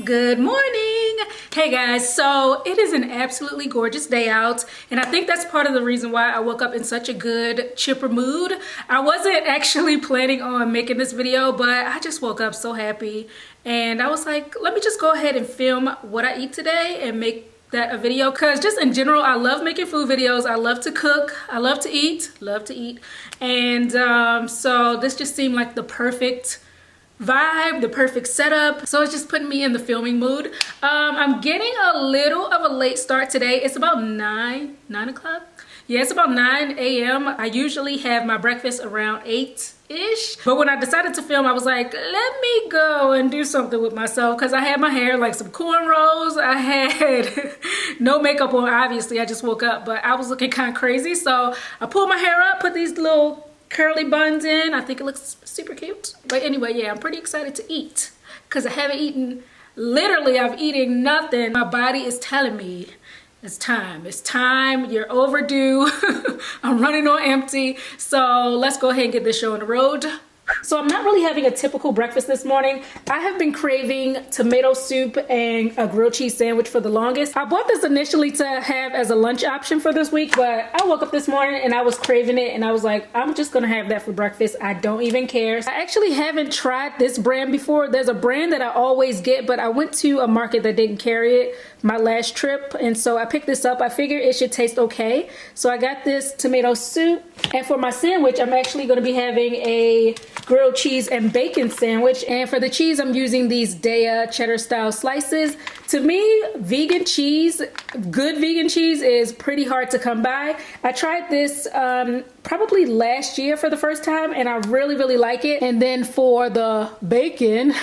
Good morning. Hey guys, so it is an absolutely gorgeous day out, and I think that's part of the reason why I woke up in such a good chipper mood. I wasn't actually planning on making this video, but I just woke up so happy and I was like, let me just go ahead and film what I eat today and make that a video, because just in general I love making food videos. I love to cook, I love to eat, and so this just seemed like the perfect vibe, the perfect setup, so it's just putting me in the filming mood. I'm getting a little of a late start today. It's about 9 o'clock. Yeah, it's about 9 a.m. I usually have my breakfast around 8-ish, but when I decided to film, I was like, let me go and do something with myself, because I had my hair like some cornrows. I had no makeup on, obviously. I just woke up, but I was looking kind of crazy, so I pulled my hair up, put these little curly buns in. I think it looks super cute. But anyway, yeah, I'm pretty excited to eat because I haven't eaten, literally I've eaten nothing. My body is telling me it's time, you're overdue. I'm running on empty. So let's go ahead and get this show on the road. So I'm not really having a typical breakfast this morning. I have been craving tomato soup and a grilled cheese sandwich for the longest. I bought this initially to have as a lunch option for this week, but I woke up this morning and I was craving it and I was like, I'm just gonna have that for breakfast. I don't even care. I actually haven't tried this brand before. There's a brand that I always get, but I went to a market that didn't carry it my last trip, and so I picked this up. I figured it should taste okay. So I got this tomato soup, and for my sandwich, I'm actually gonna be having a grilled cheese and bacon sandwich. And for the cheese, I'm using these Daya cheddar style slices. To me, vegan cheese, good vegan cheese, is pretty hard to come by. I tried this probably last year for the first time, and I really like it. And then for the bacon,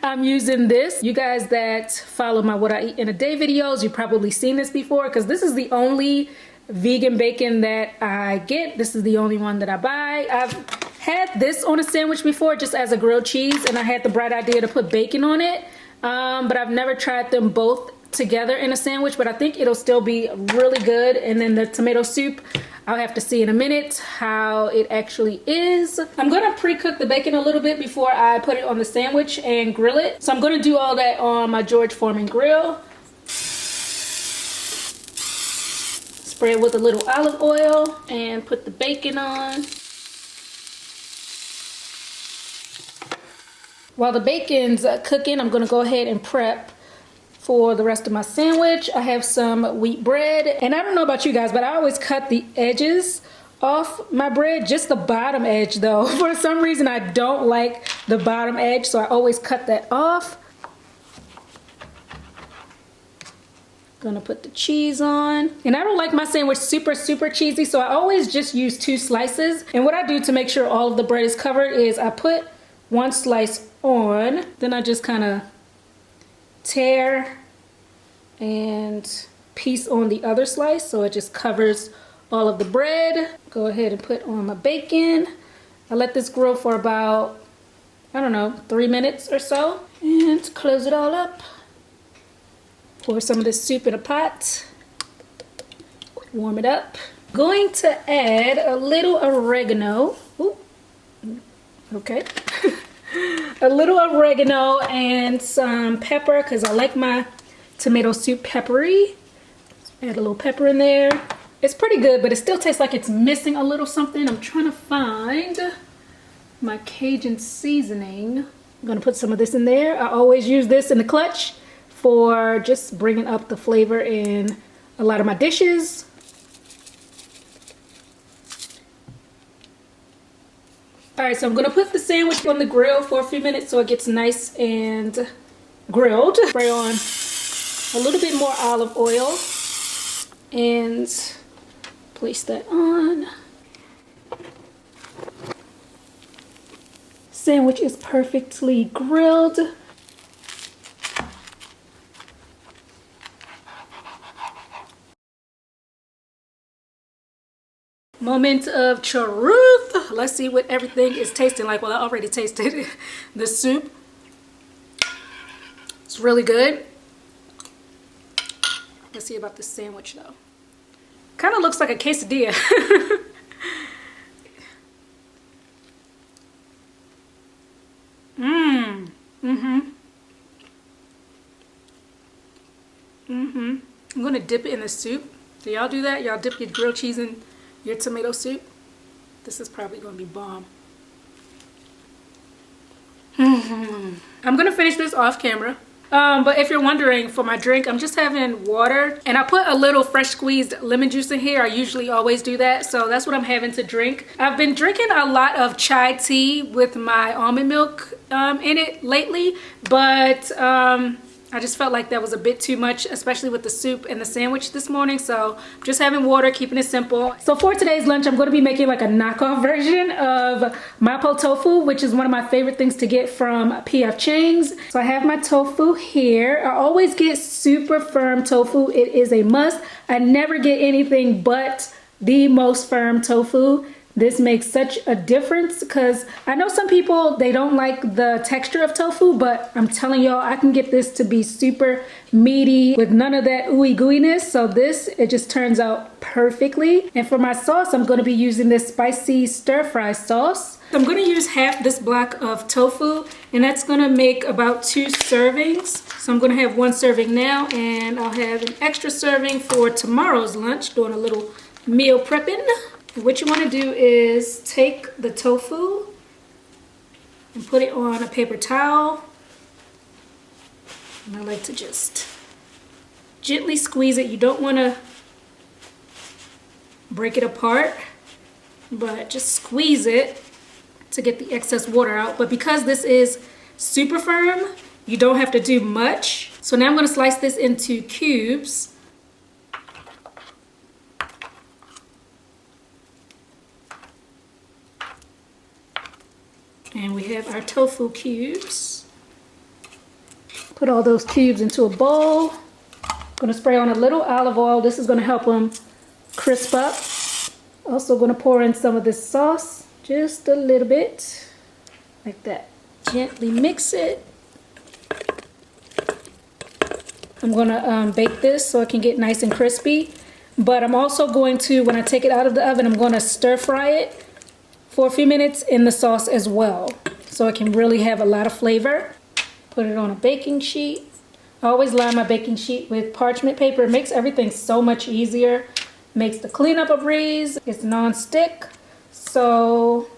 I'm using this. You guys that follow my What I Eat in a Day videos, you've probably seen this before, because this is the only vegan bacon that I get. This is the only one that I buy. I've had this on a sandwich before just as a grilled cheese, and I had the bright idea to put bacon on it, but I've never tried them both together in a sandwich, but I think it'll still be really good. And then the tomato soup, I'll have to see in a minute how it actually is. I'm gonna pre-cook the bacon a little bit before I put it on the sandwich and grill it. So I'm gonna do all that on my George Foreman grill. Spray it with a little olive oil and put the bacon on. While the bacon's cooking, I'm gonna go ahead and prep for the rest of my sandwich. I have some wheat bread, and I don't know about you guys, but I always cut the edges off my bread, just the bottom edge though. For some reason, I don't like the bottom edge, so I always cut that off. Gonna put the cheese on, and I don't like my sandwich super cheesy, so I always just use 2 slices. And what I do to make sure all of the bread is covered is I put 1 slice on, then I just kind of tear and piece on the other slice so it just covers all of the bread. Go ahead and put on my bacon. I let this grill for about, I don't know, 3 minutes or so, and close it all up. Pour some of this soup in a pot, warm it up. Going to add a little oregano. Ooh. Okay. A little oregano and some pepper, because I like my tomato soup peppery. Add a little pepper in there. It's pretty good, but it still tastes like it's missing a little something. I'm trying to find my Cajun seasoning. I'm gonna put some of this in there. I always use this in the clutch for just bringing up the flavor in a lot of my dishes. All right, so I'm gonna put the sandwich on the grill for a few minutes so it gets nice and grilled. Spray on a little bit more olive oil and place that on. Sandwich is perfectly grilled. Moment of truth. Let's see what everything is tasting like. Well, I already tasted the soup. It's really good. Let's see about the sandwich though. Kind of looks like a quesadilla. I'm gonna dip it in the soup. Do y'all do that? Y'all dip your grilled cheese in your tomato soup? This is probably gonna be bomb. I'm gonna finish this off camera. But if you're wondering, for my drink, I'm just having water, and I put a little fresh squeezed lemon juice in here. I usually always do that, so that's what I'm having to drink. I've been drinking a lot of chai tea with my almond milk in it lately, but I just felt like that was a bit too much, especially with the soup and the sandwich this morning. So just having water, keeping it simple. So for today's lunch, I'm going to be making like a knockoff version of mapo tofu, which is one of my favorite things to get from P.F. Chang's. So I have my tofu here. I always get super firm tofu. It is a must. I never get anything but the most firm tofu. This makes such a difference because I know some people, they don't like the texture of tofu, but I'm telling y'all, I can get this to be super meaty with none of that ooey gooiness. So this, it just turns out perfectly. And for my sauce, I'm going to be using this spicy stir fry sauce. I'm going to use half this block of tofu, and that's going to make about 2 servings. So I'm going to have 1 serving now, and I'll have an extra serving for tomorrow's lunch, doing a little meal prepping. What you want to do is take the tofu and put it on a paper towel. And I like to just gently squeeze it. You don't want to break it apart, but just squeeze it to get the excess water out. But because this is super firm, you don't have to do much. So now I'm going to slice this into cubes. And we have our tofu cubes. Put all those cubes into a bowl. Gonna spray on a little olive oil. This is gonna help them crisp up. Also gonna pour in some of this sauce, just a little bit, like that. Gently mix it. I'm gonna bake this so it can get nice and crispy. But I'm also going to, when I take it out of the oven, I'm gonna stir fry it for a few minutes in the sauce as well, so it can really have a lot of flavor. Put it on a baking sheet. I always line my baking sheet with parchment paper. It makes everything so much easier. Makes the cleanup a breeze. It's non-stick, so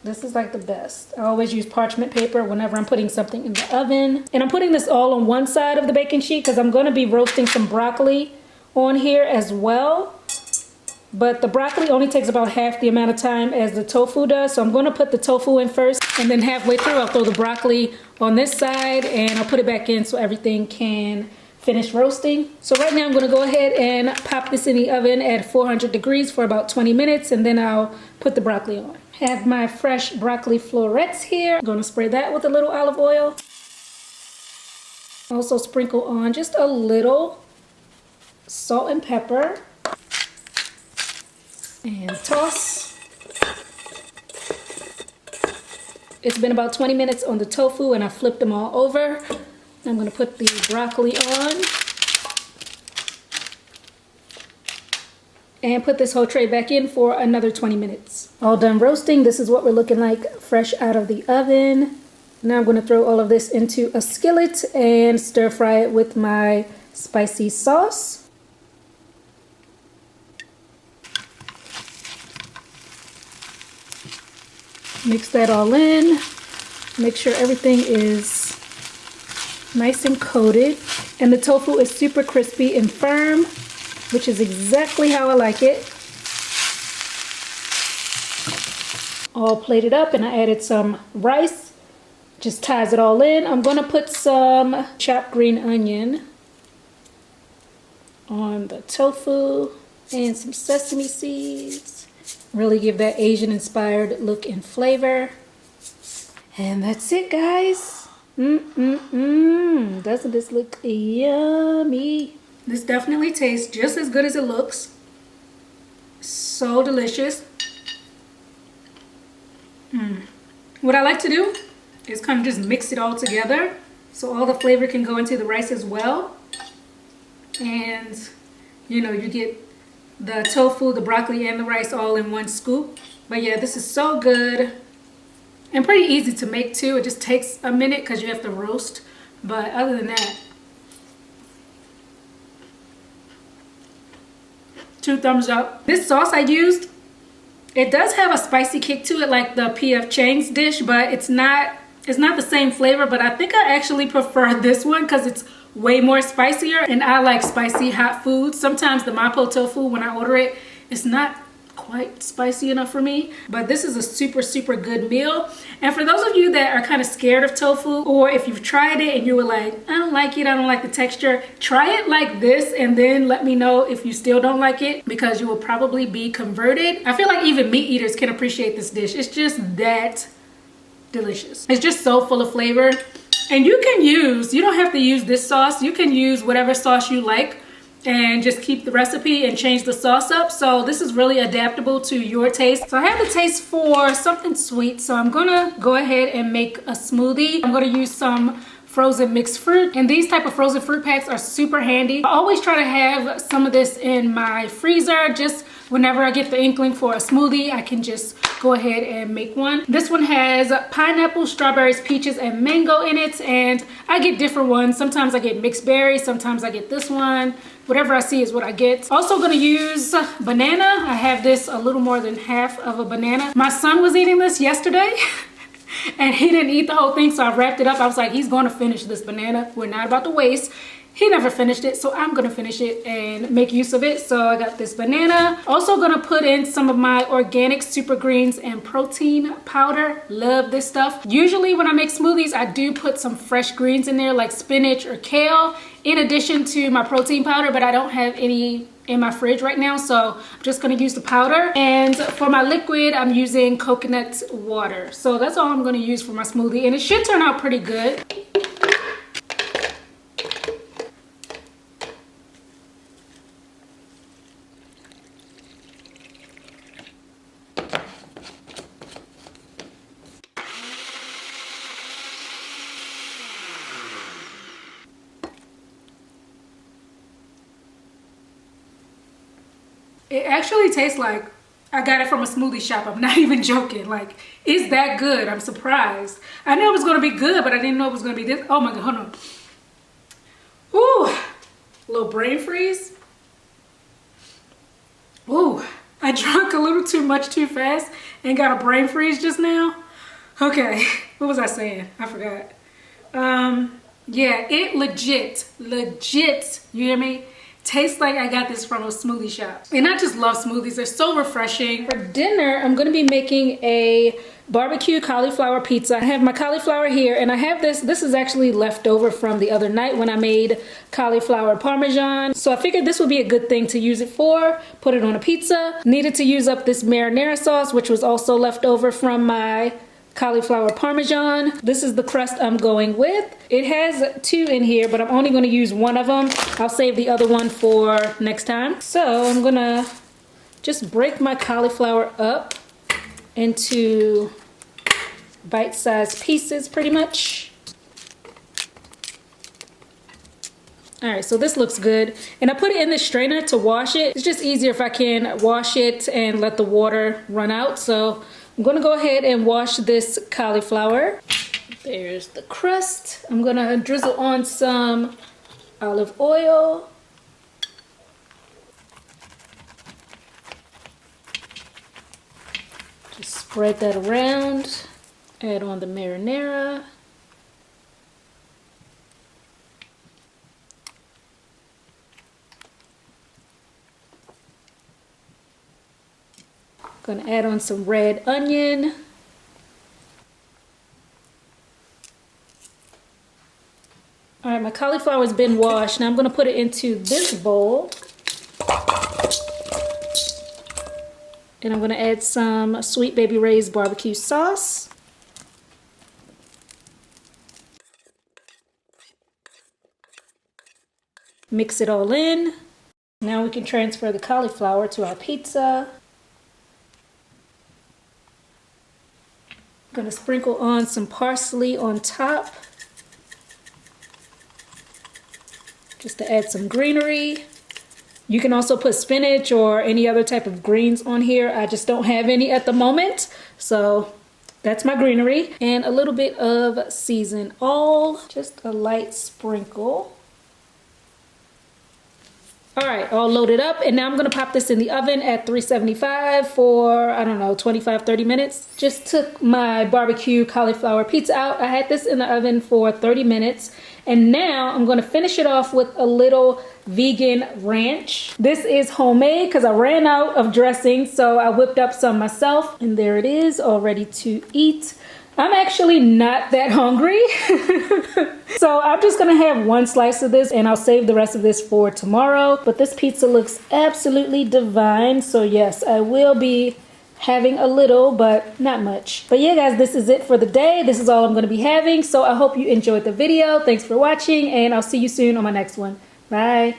this is like the best. I always use parchment paper whenever I'm putting something in the oven. And I'm putting this all on one side of the baking sheet because I'm going to be roasting some broccoli on here as well. But the broccoli only takes about half the amount of time as the tofu does. So I'm going to put the tofu in first, and then halfway through I'll throw the broccoli on this side and I'll put it back in so everything can finish roasting. So right now I'm going to go ahead and pop this in the oven at 400 degrees for about 20 minutes, and then I'll put the broccoli on. Have my fresh broccoli florets here. I'm going to spray that with a little olive oil. Also sprinkle on just a little salt and pepper. And toss. It's been about 20 minutes on the tofu and I flipped them all over. I'm going to put the broccoli on. And put this whole tray back in for another 20 minutes. All done roasting. This is what we're looking like fresh out of the oven. Now I'm going to throw all of this into a skillet and stir fry it with my spicy sauce. Mix that all in. Make sure everything is nice and coated. And the tofu is super crispy and firm, which is exactly how I like it. All plated up, and I added some rice. Just ties it all in. I'm going to put some chopped green onion on the tofu and some sesame seeds. Really give that Asian-inspired look and flavor. And that's it, guys. Doesn't this look yummy? This definitely tastes just as good as it looks. So delicious. What I like to do is kind of just mix it all together so all the flavor can go into the rice as well. And, you know, you get the tofu, the broccoli, and the rice all in one scoop. But yeah, this is so good and pretty easy to make too. It just takes a minute because you have to roast. But other than that, 2 thumbs up. This sauce I used, it does have a spicy kick to it like the P.F. Chang's dish, but it's not the same flavor. But I think I actually prefer this one because it's way more spicier, and I like spicy hot food. Sometimes the mapo tofu, when I order it, it's not quite spicy enough for me, but this is a super good meal. And for those of you that are kind of scared of tofu, or if you've tried it and you were like, I don't like it, I don't like the texture, try it like this and then let me know if you still don't like it, because you will probably be converted. I feel like even meat eaters can appreciate this dish. It's just that delicious. It's just so full of flavor. And you don't have to use this sauce. You can use whatever sauce you like and just keep the recipe and change the sauce up. So this is really adaptable to your taste. So I have the taste for something sweet, so I'm gonna go ahead and make a smoothie. I'm gonna use some frozen mixed fruit, and these type of frozen fruit packs are super handy. I always try to have some of this in my freezer, just whenever I get the inkling for a smoothie, I can just go ahead and make one. This one has pineapple, strawberries, peaches, and mango in it, and I get different ones. Sometimes I get mixed berries, sometimes I get this one. Whatever I see is what I get. Also gonna use banana. I have this a little more than half of a banana. My son was eating this yesterday and he didn't eat the whole thing, so I wrapped it up. I was like, he's gonna finish this banana. We're not about to waste. He never finished it, so I'm gonna finish it and make use of it. So I got this banana. Also gonna put in some of my organic super greens and protein powder. Love this stuff. Usually when I make smoothies, I do put some fresh greens in there like spinach or kale in addition to my protein powder, but I don't have any in my fridge right now, so I'm just gonna use the powder. And for my liquid, I'm using coconut water. So that's all I'm gonna use for my smoothie, and it should turn out pretty good. It actually tastes like I got it from a smoothie shop. I'm not even joking. Like, it's that good. I'm surprised. I knew it was gonna be good, but I didn't know it was gonna be this. Oh my God, hold on. Ooh, a little brain freeze. Ooh, I drank a little too much too fast and got a brain freeze just now. Okay, what was I saying? I forgot. Yeah, it legit, you hear me? Tastes like I got this from a smoothie shop. And I just love smoothies. They're so refreshing. For dinner, I'm gonna be making a barbecue cauliflower pizza. I have my cauliflower here, and I have this. This is actually left over from the other night when I made cauliflower parmesan. So I figured this would be a good thing to use it for. Put it on a pizza. Needed to use up this marinara sauce, which was also left over from my cauliflower parmesan. This is the crust I'm going with. It has 2 in here, but I'm only going to use one of them. I'll save the other one for next time. So I'm gonna just break my cauliflower up into bite-sized pieces pretty much. All right, so this looks good. And I put it in the strainer to wash it. It's just easier if I can wash it and let the water run out. So I'm gonna go ahead and wash this cauliflower. There's the crust. I'm gonna drizzle on some olive oil. Just spread that around. Add on the marinara. Gonna add on some red onion. All right, my cauliflower's been washed. Now I'm gonna put it into this bowl. And I'm gonna add some Sweet Baby Ray's barbecue sauce. Mix it all in. Now we can transfer the cauliflower to our pizza. I'm gonna sprinkle on some parsley on top, just to add some greenery. You can also put spinach or any other type of greens on here. I just don't have any at the moment, so that's my greenery. And a little bit of season all, just a light sprinkle. All right, all loaded up, and now I'm gonna pop this in the oven at 375 for, I don't know, 25, 30 minutes. Just took my barbecue cauliflower pizza out. I had this in the oven for 30 minutes, and now I'm gonna finish it off with a little vegan ranch. This is homemade because I ran out of dressing, so I whipped up some myself, and there it is, all ready to eat. I'm actually not that hungry. So I'm just gonna have one slice of this and I'll save the rest of this for tomorrow. But this pizza looks absolutely divine. So yes, I will be having a little, but not much. But yeah guys, this is it for the day. This is all I'm gonna be having. So I hope you enjoyed the video. Thanks for watching and I'll see you soon on my next one. Bye.